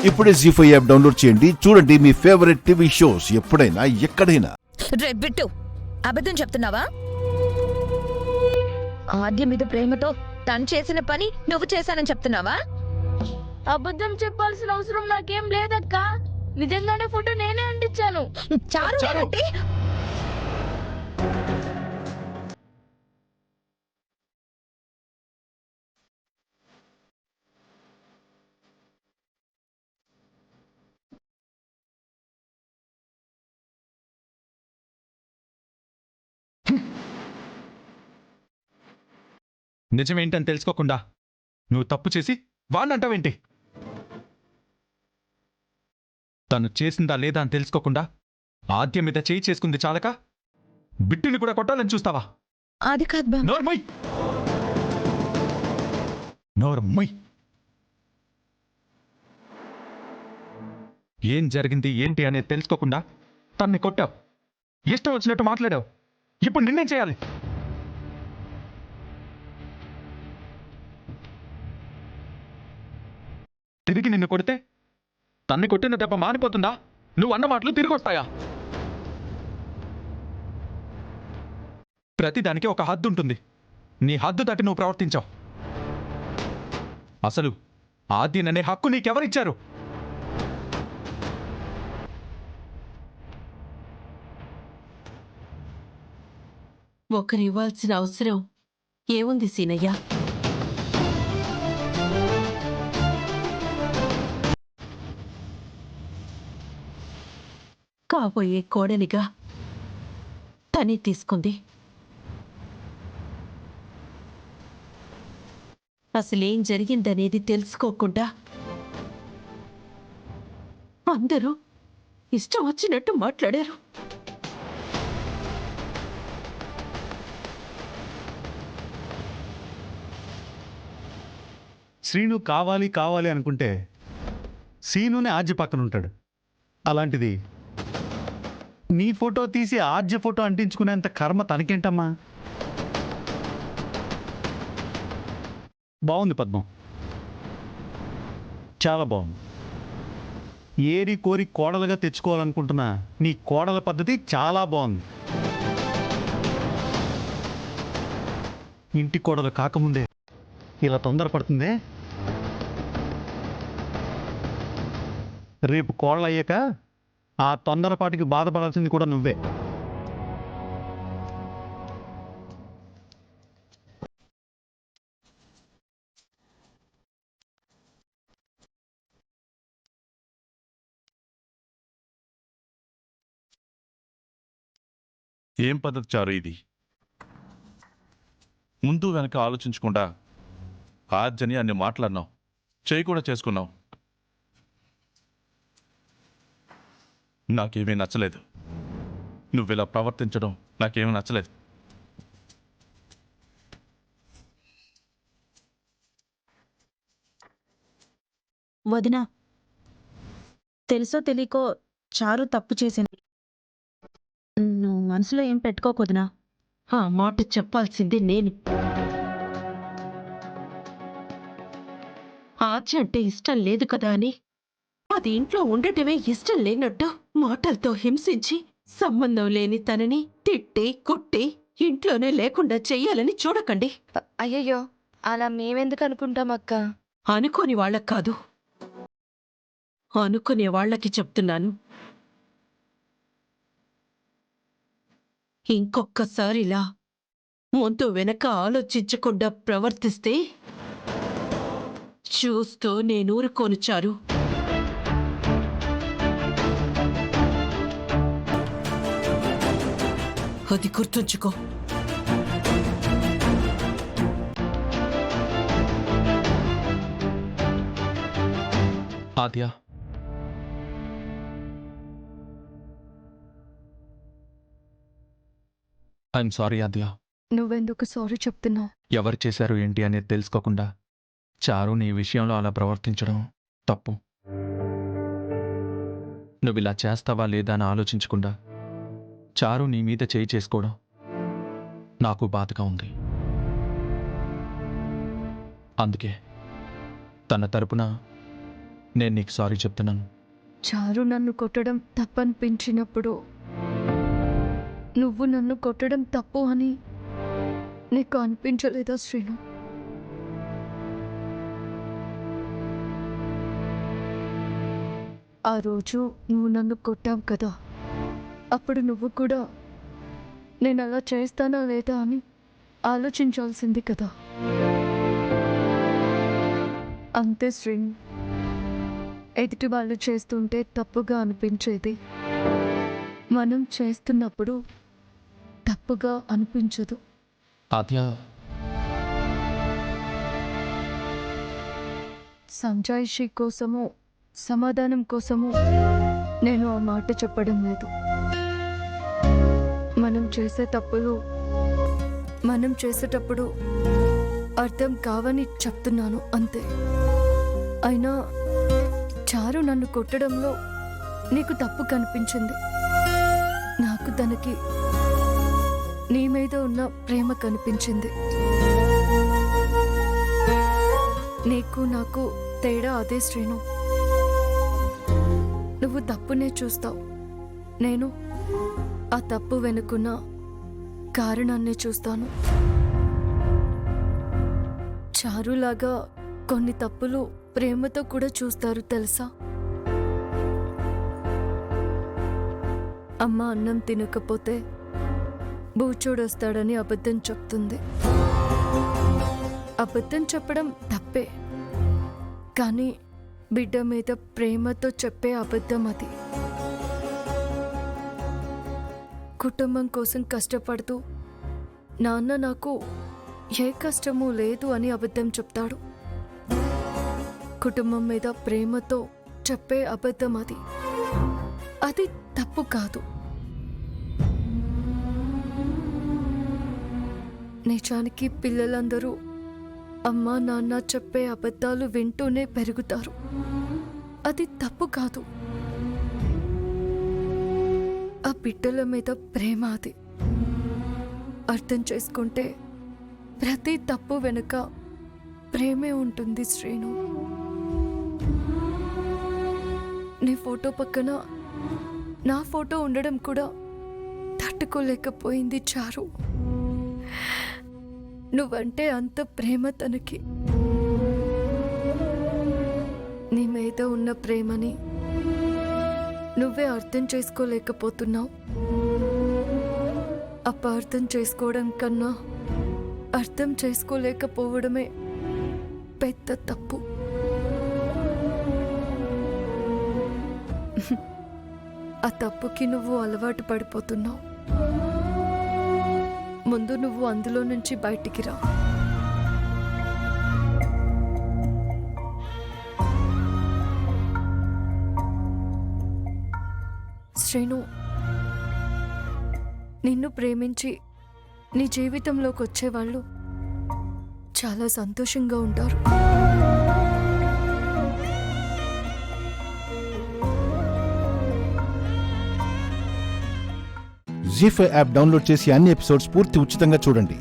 ఇప్పుడే జీ5 app download చేయండి. చూడండి మీ ఫేవరెట్ టీవీ షోస్ ఎప్పుడైనా ఎక్కడైనా. బిట్టు, అబద్ధం చెప్తున్నావా? ఆద్య మీద ప్రేమతో తను చేసిన పని నువ్వు చేశానని చెప్తున్నావా? అబద్ధం చెప్పాల్సిన అవసరం నాకేం లేదక్క. నిజంగానే ఫోటో నేనే అంటించాను. చారు అంటే నిజమేంటని తెలుసుకోకుండా నువ్వు తప్పు చేసి వాణ్ణంటావేంటి? తను చేసిందా లేదా అని తెలుసుకోకుండా ఆద్య మీద చేయి చేసుకుంది చాలక బిట్టుని కూడా కొట్టాలని చూస్తావా? అది కాదు బామ్మ. నోర్మై నోర్మై ఏం జరిగింది ఏంటి అనేది తెలుసుకోకుండా తన్ని కొట్టావు, ఇష్టం వచ్చినట్టు మాట్లాడావు. ఇప్పుడు నిన్నేం చేయాలి? తిరిగి నిన్ను కొడితే తన్ని కొట్టిన దెబ్బ మానిపోతుందా? నువ్వు అన్న మాటలు తిరిగి వస్తాయా? ప్రతిదానికి ఒక హద్దు ఉంటుంది. నీ హద్దు దాటి నువ్వు ప్రవర్తించావు. అసలు ఆద్యననే హక్కు నీకెవరిచ్చారు? ఒకరివ్వాల్సిన అవసరం ఏముంది సీనయ్య? కాబోయే కోడలిగా తనే తీసుకుంది. అసలేం జరిగిందనేది తెలుసుకోకుండా అందరూ ఇష్టం వచ్చినట్టు మాట్లాడారు. శ్రీను కావాలి కావాలి అనుకుంటే సీనునే ఆర్జ పక్కన ఉంటాడు. అలాంటిది నీ ఫోటో తీసి ఆర్జ ఫోటో అంటించుకునేంత కర్మ తనకేంటమ్మా? బాగుంది పద్మం, చాలా బాగుంది. ఏరి కోరి కోడలుగా తెచ్చుకోవాలనుకుంటున్నా నీ కోడల పద్ధతి చాలా బాగుంది. ఇంటి కోడలు కాకముందే ఇలా తొందరపడుతుందే. రేపు కోడలు అయ్యాక ఆ తొందరపాటికి బాధపడాల్సింది కూడా నువ్వే. ఏం పద్ధతి చారు ఇది? ముందు వెనక ఆలోచించకుండా ఆర్జని అన్ని మాట్లాడినావు, చేయి కూడా చేసుకున్నావు. నాకేమీ నచ్చలేదు. నువ్వు ఇలా ప్రవర్తించడం నాకేమీ నచ్చలేదు. వదినా, తెలుసో తెలియకో చారు తప్పు చేసింది. నువ్వు మనసులో ఏం పెట్టుకోకొదినా. ఆ మాట చెప్పాల్సింది నేను. ఆర్జ అంటే ఇష్టం లేదు కదా అని అది ఇంట్లో ఉండటమే ఇష్టం లేనట్టు మాటలతో హింసించి సంబంధం లేని తనని తిట్టి కొట్టి ఇంట్లోనే లేకుండా చెయ్యాలని చూడకండి. అయ్యయ్యో, అలా మేమెందుకు అనుకుంటాం అక్క? అనుకోని వాళ్ళకి కాదు, అనుకునే వాళ్ళకి చెప్తున్నాను. ఇంకొక్కసారిలా ముందు వెనక ఆలోచించకుండా ప్రవర్తిస్తే చూస్తూ నేనూరుకోను చారు. అది గుర్తుంచుకో. ఆద్య, ఐఎమ్ సారీ ఆద్య. నువ్వెందుకు సారీ చెప్తున్నావు? ఎవరు చేశారు ఏంటి అనేది తెలుసుకోకుండా చారు నీ విషయంలో అలా ప్రవర్తించడం తప్పు. నువ్వు ఇలా చేస్తావా లేదా అని ఆలోచించకుండా చారు నీ మీద చేయి చేసుకోవడం నాకు బాధగా ఉంది. అందుకే తన తరపున నేను నీకు సారీ చెప్తున్నాను. చారు నన్ను కొట్టడం తప్పనిపించినప్పుడు నువ్వు నన్ను కొట్టడం తప్పు అని నీకు అనిపించలేదా శ్రీను? ఆ రోజు నువ్వు నన్ను కొట్టావు కదా, అప్పుడు నువ్వు కూడా నేను అలా చేస్తానా లేదా అని ఆలోచించాల్సింది కదా. అంతే శ్రీను, ఎదుటి వాళ్ళు చేస్తుంటే తప్పుగా అనిపించేది మనం చేస్తున్నప్పుడు తప్పుగా అనిపించదు. ఆద్య, సంజాయిషి కోసము, సమాధానం కోసము నేను ఆ మాట చెప్పడం లేదు. మనం చేసే తప్పులు మనం చేసేటప్పుడు అర్థం కావని చెప్తున్నాను అంతే. అయినా చారు నన్ను కొట్టడంలో నీకు తప్పు కనిపించింది. నాకు తనకి నీ మీద ఉన్న ప్రేమ కనిపించింది. నీకు నాకు తేడా అదే శ్రీను. నువ్వు తప్పునే చూస్తావు, నేను ఆ తప్పు వెనుకున్న కారణాన్నే చూస్తాను. చారులాగా కొన్ని తప్పులు ప్రేమతో కూడా చూస్తారు తెలుసా? అమ్మ అన్నం తినకపోతే బూచోడొస్తాడని అబద్ధం చెప్తుంది. అబద్ధం చెప్పడం తప్పే, కానీ బిడ్డ మీద ప్రేమతో చెప్పే అబద్ధం అది. కుటుంబం కోసం కష్టపడుతూ నాన్న నాకు ఏ కష్టమూ లేదు అని అబద్ధం చెప్తాడు. కుటుంబం మీద ప్రేమతో చెప్పే అబద్ధం అది. అది తప్పు కాదు. నిజానికి పిల్లలందరూ అమ్మా నాన్న చెప్పే అబద్ధాలు వింటూనే పెరుగుతారు. అది తప్పు కాదు. ఆ బిడ్డల మీద ప్రేమ అది. అర్థం చేసుకుంటే ప్రతి తప్పు వెనుక ప్రేమే ఉంటుంది శ్రీను. నీ ఫోటో పక్కన నా ఫోటో ఉండడం కూడా తట్టుకోలేకపోయింది చారు. నువ్వంటే అంత ప్రేమ తనకి. నీ మీద ఉన్న ప్రేమని నువ్వే అర్థం చేసుకోలేకపోతున్నావు. అపార్థం చేసుకోవడం కన్నా అర్థం చేసుకోలేకపోవడమే పెద్ద తప్పు. ఆ తప్పుకి నువ్వు అలవాటు పడిపోతున్నావు. ముందు నువ్వు అందులో నుంచి బయటికి రా. శ్రీను, నిన్ను ప్రేమించి నీ జీవితంలోకి వచ్చేవాళ్ళు చాలా సంతోషంగా ఉంటారు. జీ5 యాప్ డౌన్లోడ్ చేసి అన్ని ఎపిసోడ్స్ పూర్తి ఉచితంగా చూడండి.